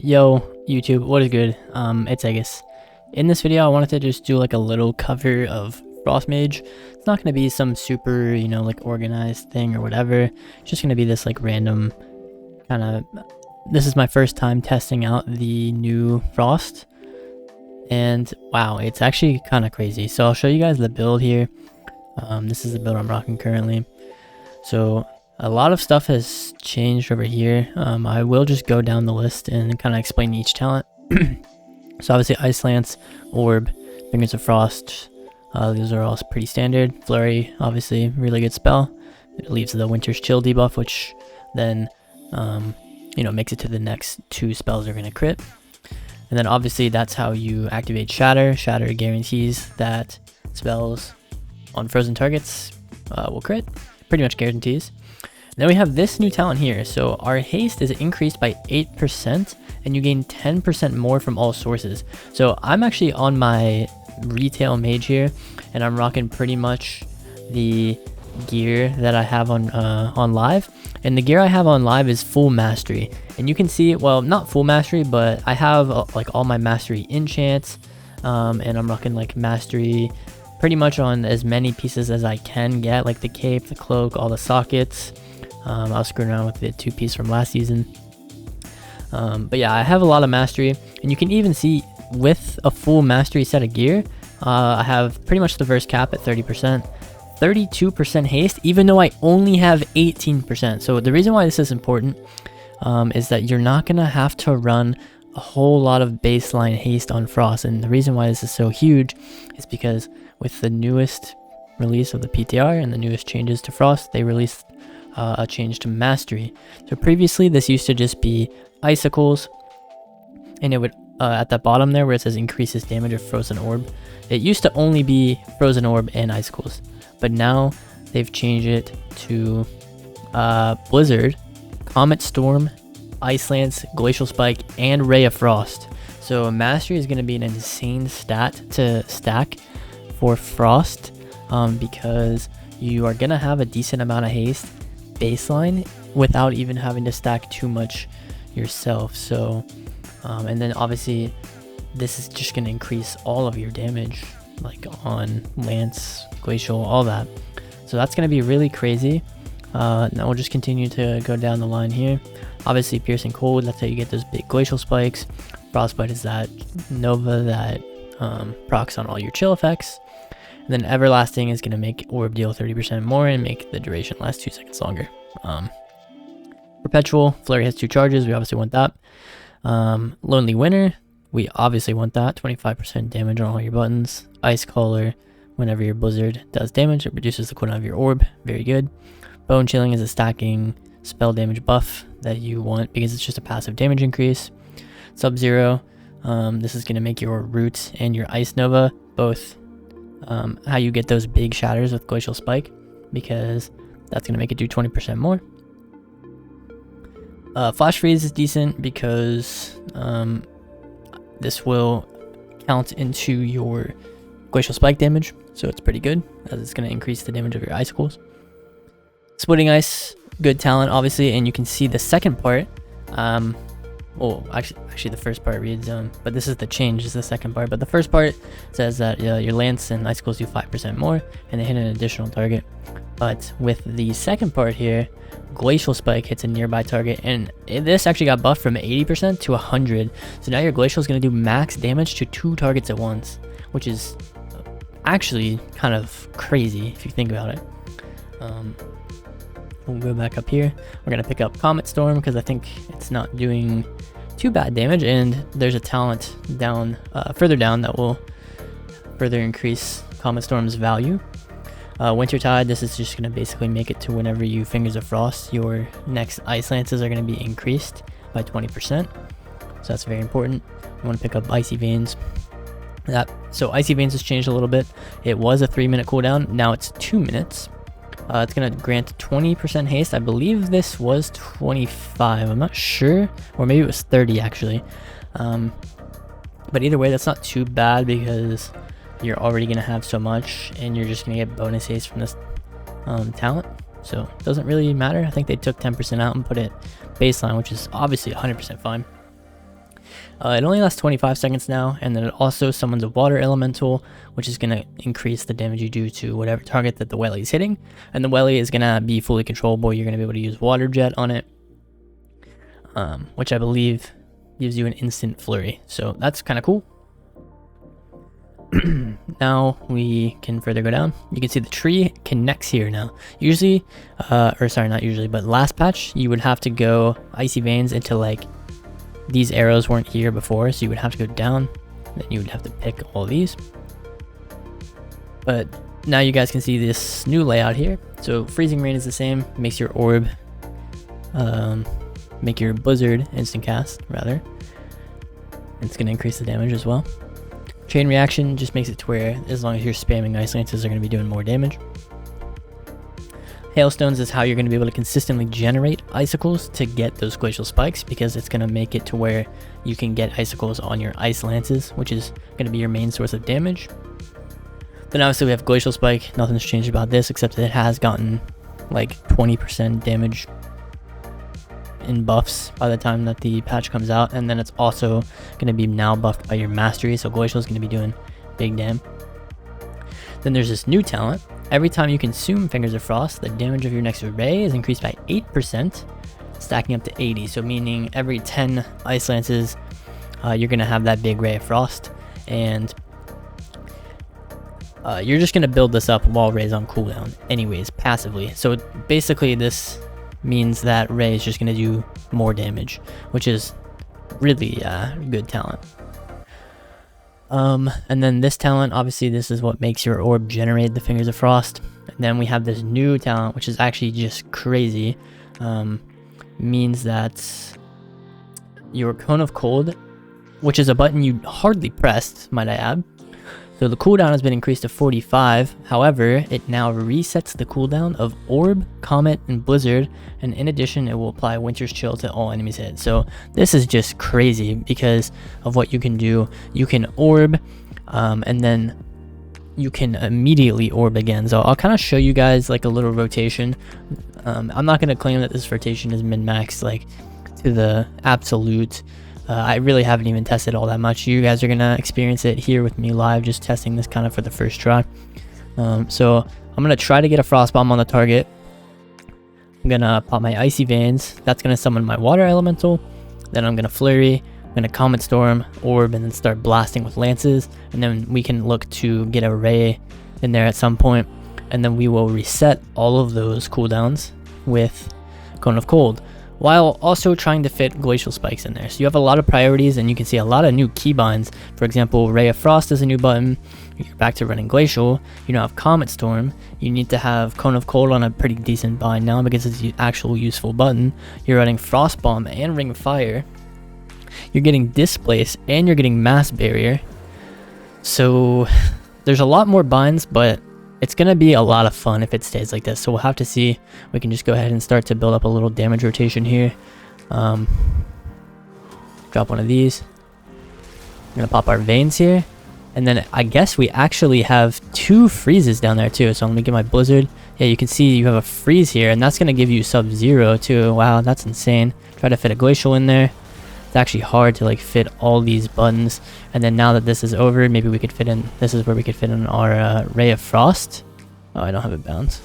Yo, YouTube, what is good? It's Aeghis. In this video, I wanted to just do like a little cover of Frost Mage. It's not going to be some super, like organized thing or whatever. It's just going to be this like random kind of... This is my first time testing out the new Frost. And wow, it's actually kind of crazy. So I'll show you guys the build here. This is the build I'm rocking currently. So a lot of stuff has changed over here. I will just go down the list and kind of explain each talent. So obviously Ice Lance, Orb, Fingers of Frost, these are all pretty standard. Flurry, obviously, really good spell. It leaves the Winter's Chill debuff, which then, makes it to the next two spells are going to crit. And then obviously that's how you activate Shatter. Shatter guarantees that spells on frozen targets will crit. Pretty much guarantees. Then we have this new talent here. So our haste is increased by 8% and you gain 10% more from all sources. So I'm actually on my retail mage here and I'm rocking pretty much the gear that I have on live. And the gear I have on live is full mastery. And you can see, well, not full mastery, but I have like all my mastery enchants. And I'm rocking like mastery pretty much on as many pieces as I can get, like the cape, the cloak, all the sockets. I was screwing around with the two-piece from last season. But yeah, I have a lot of mastery, and you can even see with a full mastery set of gear, I have pretty much the verse cap at 30%, 32% haste, even though I only have 18%. So the reason why this is important is that you're not going to have to run a whole lot of baseline haste on Frost. And the reason why this is so huge is because with the newest release of the PTR and the newest changes to Frost, they released a change to mastery. So previously this used to just be icicles, and it would at the bottom there where it says increases damage of frozen orb, it used to only be frozen orb and icicles, but now they've changed it to blizzard, comet storm, ice lance, glacial spike, and ray of frost. So mastery is going to be an insane stat to stack for Frost, because you are going to have a decent amount of haste baseline without even having to stack too much yourself. So and then obviously this is just going to increase all of your damage, like on lance, glacial, all that. So that's going to be really crazy. Now we'll just continue to go down the line here. Obviously piercing cold, that's how you get those big glacial spikes. Frostbite is that nova that procs on all your chill effects. And then Everlasting is going to make Orb deal 30% more and make the duration last 2 seconds longer. Perpetual, Flurry has 2 charges, we obviously want that. Lonely Winter, we obviously want that, 25% damage on all your buttons. Ice Caller, whenever your Blizzard does damage, it reduces the cooldown of your Orb, very good. Bone Chilling is a stacking spell damage buff that you want because it's just a passive damage increase. Sub-Zero, this is going to make your Roots and your Ice Nova both how you get those big shatters with Glacial Spike, because that's going to make it do 20% more. Flash Freeze is decent because this will count into your Glacial Spike damage, so it's pretty good as it's going to increase the damage of your icicles. Splitting Ice, good talent obviously, and you can see the second part. Well, actually the first part reads, but this is the change, is the second part. But the first part says that your lance and icicles do 5% more, and they hit an additional target. But with the second part here, Glacial Spike hits a nearby target, and this actually got buffed from 80% to 100. So now your Glacial is going to do max damage to 2 targets at once, which is actually kind of crazy if you think about it. We'll go back up here. We're going to pick up Comet Storm because I think it's not doing too bad damage, and there's a talent down further down that will further increase Comet Storm's value. Wintertide, this is just going to basically make it to whenever you Fingers of Frost, your next Ice Lances are going to be increased by 20%. So that's very important. You want to pick up Icy Veins. So Icy Veins has changed a little bit. It was a 3-minute cooldown, now it's 2 minutes. It's going to grant 20% haste. I believe this was 25. I'm not sure. Or maybe it was 30 actually. But either way, that's not too bad because you're already going to have so much and you're just going to get bonus haste from this talent. So it doesn't really matter. I think they took 10% out and put it baseline, which is obviously 100% fine. It only lasts 25 seconds now, and then it also summons a water elemental, which is going to increase the damage you do to whatever target that the welly is hitting. And the welly is going to be fully controllable. You're going to be able to use water jet on it, which I believe gives you an instant flurry. So that's kind of cool. Now we can further go down. You can see the tree connects here now. Usually, or sorry, not usually, but last patch, you would have to go Icy Veins into like, these arrows weren't here before, so you would have to go down, then you would have to pick all these. But now you guys can see this new layout here. So Freezing Rain is the same, makes your orb, make your Blizzard instant cast, rather. It's going to increase the damage as well. Chain Reaction just makes it to where, as long as you're spamming Ice Lances, they're going to be doing more damage. Hailstones is how you're going to be able to consistently generate icicles to get those glacial spikes, because it's going to make it to where you can get icicles on your ice lances, which is going to be your main source of damage. Then obviously we have glacial spike. Nothing's changed about this except that it has gotten like 20% damage in buffs by the time that the patch comes out, and then it's also going to be now buffed by your mastery, so glacial is going to be doing big damage. Then there's this new talent. Every time you consume Fingers of Frost, the damage of your next ray is increased by 8%, stacking up to 80. So meaning every 10 Ice Lances, you're going to have that big Ray of Frost. And you're just going to build this up while Ray's on cooldown anyways, passively. So basically this means that Ray is just going to do more damage, which is really good talent. And then this talent, obviously this is what makes your orb generate the Fingers of Frost. And then we have this new talent, which is actually just crazy. Means that your Cone of Cold, which is a button you hardly pressed, might I add. So the cooldown has been increased to 45. However, it now resets the cooldown of Orb, Comet, and Blizzard. And in addition, it will apply Winter's Chill to all enemies hit. So this is just crazy because of what you can do. You can Orb, and then you can immediately Orb again. So I'll kind of show you guys like a little rotation. I'm not going to claim that this rotation is min-maxed like to the absolute. I really haven't even tested all that much. You guys are going to experience it here with me live, just testing this kind of for the first try. So I'm going to try to get a Frost Bomb on the target. I'm going to pop my Icy Veins. That's going to summon my Water Elemental. Then I'm going to Flurry. I'm going to Comet Storm, Orb, and then start blasting with Lances. And then we can look to get a Ray in there at some point. And then we will reset all of those cooldowns with Cone of Cold, while also trying to fit Glacial Spikes in there. So you have a lot of priorities, and you can see a lot of new keybinds. For example, Ray of Frost is a new button. You're back to running Glacial. You now have Comet Storm. You need to have Cone of Cold on a pretty decent bind now because it's the actual useful button. You're running Frost Bomb and Ring of Fire. You're getting Displace, and you're getting Mass Barrier. So there's a lot more binds, but it's going to be a lot of fun if it stays like this. So we'll have to see. We can just go ahead and start to build up a little damage rotation here. Drop one of these. We're going to pop our Veins here. And then I guess we actually have 2 freezes down there too. So let me get my Blizzard. Yeah, you can see you have a freeze here, and that's going to give you Sub-Zero too. Wow, that's insane. Try to fit a Glacial in there. It's actually hard to like fit all these buttons. And then now that this is over, maybe we could fit in, this is where we could fit in our Ray of Frost. Oh, I don't have it bound.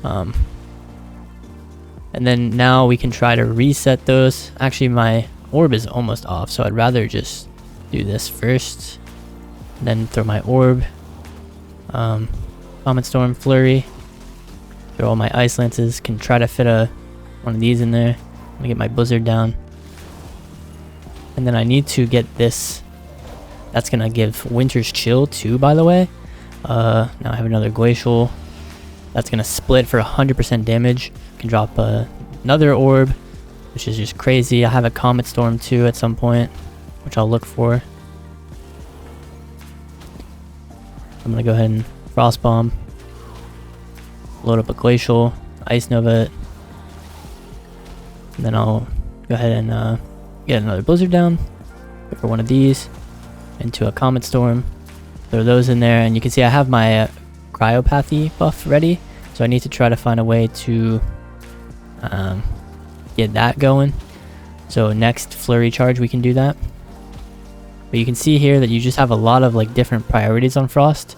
And then now we can try to reset those. Actually, my orb is almost off, so I'd rather just do this first. Then throw my orb. Comet Storm, Flurry. Throw all my Ice Lances. Can try to fit one of these in there. Let me get my Blizzard down. And then I need to get this. That's going to give Winter's Chill too, by the way. Now I have another Glacial. That's going to split for 100% damage. Can drop another Orb, which is just crazy. I have a Comet Storm too at some point, which I'll look for. I'm going to go ahead and Frost Bomb. Load up a Glacial. Ice Nova it. And then I'll go ahead and get another Blizzard down. Go for one of these. Into a Comet Storm. Throw those in there. And you can see I have my Cryopathy buff ready. So I need to try to find a way to get that going. So next Flurry Charge we can do that. But you can see here that you just have a lot of like different priorities on Frost.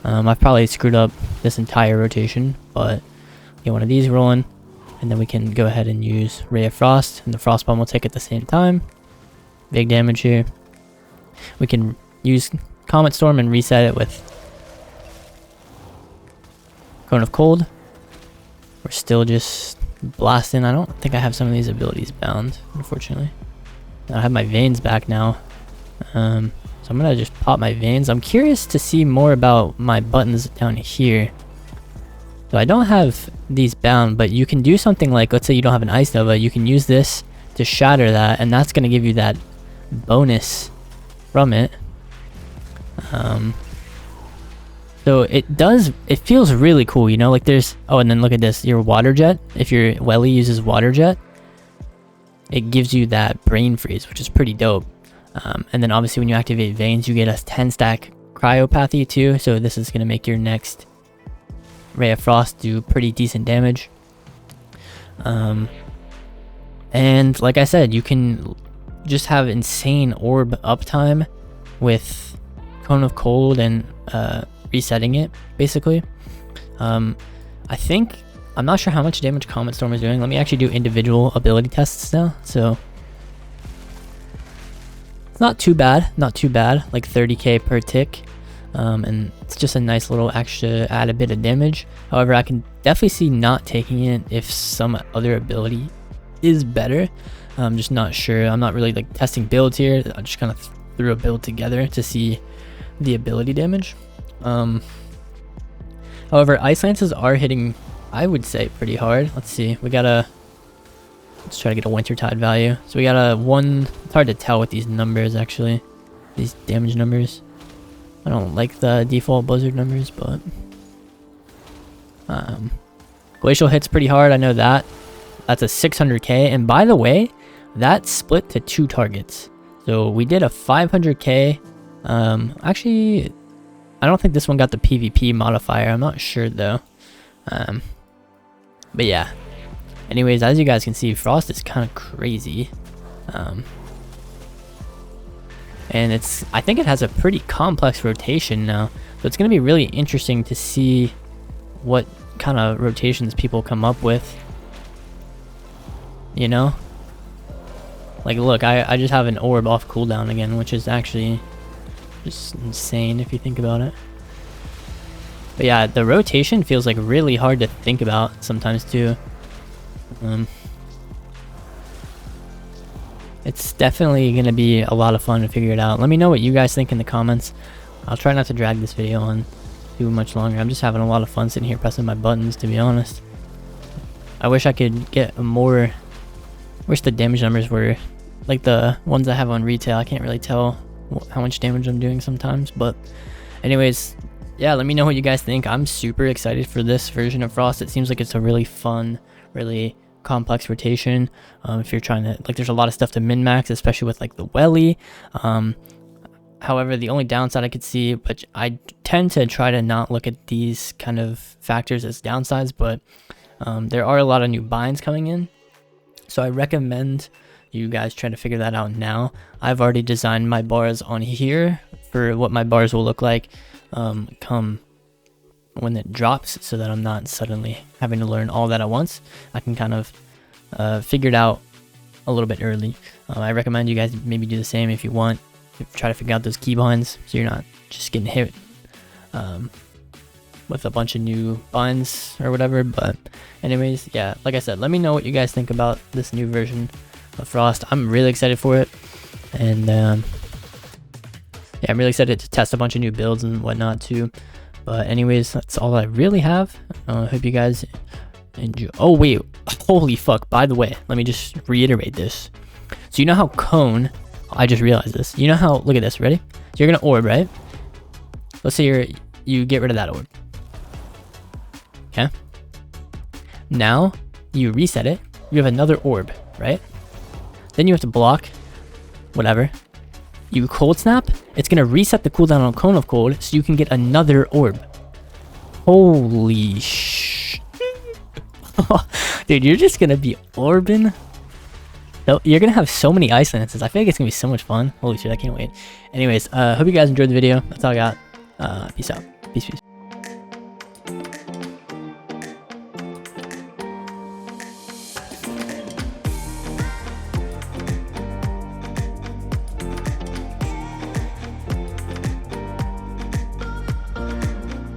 I've probably screwed up this entire rotation, but get one of these rolling, and then we can go ahead and use Ray of Frost, and the Frost Bomb will take at the same time. Big damage here. We can use Comet Storm and reset it with Cone of Cold. We're still just blasting. I don't think I have some of these abilities bound, unfortunately. I have my Veins back now. So I'm gonna just pop my Veins. I'm curious to see more about my buttons down here. So I don't have these bound, but you can do something like, let's say you don't have an Ice Nova, you can use this to shatter that, and that's gonna give you that bonus from it. So it feels really cool, you know, like there's, oh, and then look at this, your Water Jet, if your Welly uses Water Jet, it gives you that Brain Freeze, which is pretty dope. And then obviously when you activate Veins, you get a 10 stack Cryopathy too, so this is going to make your next Ray of Frost do pretty decent damage. And like I said, you can just have insane orb uptime with Cone of Cold and resetting it, basically. I'm not sure how much damage Comet Storm is doing. Let me actually do individual ability tests now. So it's not too bad, like 30k per tick. And it's just a nice little extra add a bit of damage. However, I can definitely see not taking it if some other ability is better. I'm just not sure. I'm not really like testing builds here. I just kind of threw a build together to see the ability damage. However, Ice Lances are hitting, I would say, pretty hard. Let's see. Let's try to get a Wintertide value. So we got a 1. It's hard to tell with these numbers, actually. These damage numbers. I don't like the default Blizzard numbers, but Glacial hits pretty hard. I know that. That's a 600k. And by the way, that's split to 2 targets. So we did a 500k. Actually, I don't think this one got the PvP modifier. I'm not sure though. But yeah. Anyways, as you guys can see, Frost is kind of crazy. And I think it has a pretty complex rotation now. So it's going to be really interesting to see what kind of rotations people come up with. You know? Like, look, I just have an orb off cooldown again, which is actually just insane if you think about it. But yeah, the rotation feels like really hard to think about sometimes too. It's definitely going to be a lot of fun to figure it out. Let me know what you guys think in the comments. I'll try not to drag this video on too much longer. I'm just having a lot of fun sitting here pressing my buttons, to be honest. I wish I could get a more... wish the damage numbers were like the ones I have on retail. I can't really tell how much damage I'm doing sometimes. But anyways, yeah, let me know what you guys think. I'm super excited for this version of Frost. It seems like it's a really fun, really complex rotation. If you're trying to, like, there's a lot of stuff to min-max, especially with like the Welly. However, the only downside I could see, but I tend to try to not look at these kind of factors as downsides, but there are a lot of new binds coming in. So I recommend you guys try to figure that out now. I've already designed my bars on here for what my bars will look like come when it drops, so that I'm not suddenly having to learn all that at once. I can kind of figure it out a little bit early. I recommend you guys maybe do the same if you want. Try to figure out those keybinds so you're not just getting hit with a bunch of new binds or whatever. But anyways, yeah, like I said, let me know what you guys think about this new version of Frost. I'm really excited for it, and yeah, I'm really excited to test a bunch of new builds and whatnot too. But anyways, that's all I really have. I hope you guys enjoy. Oh wait, holy fuck, by the way, let me just reiterate this. So you know how Cone, I just realized this, you know how, look at this, ready? So you're gonna orb, right? Let's say you get rid of that orb. Okay, now you reset it, you have another orb, right? Then you have to block whatever. You cold snap, it's gonna reset the cooldown on Cone of Cold, so you can get another orb. Holy sh! Dude, you're just gonna be orbing You're gonna have so many ice lances. I feel like it's gonna be so much fun. Holy shit, I can't wait. Anyways, hope you guys enjoyed the video. That's all I got. Peace out. Peace.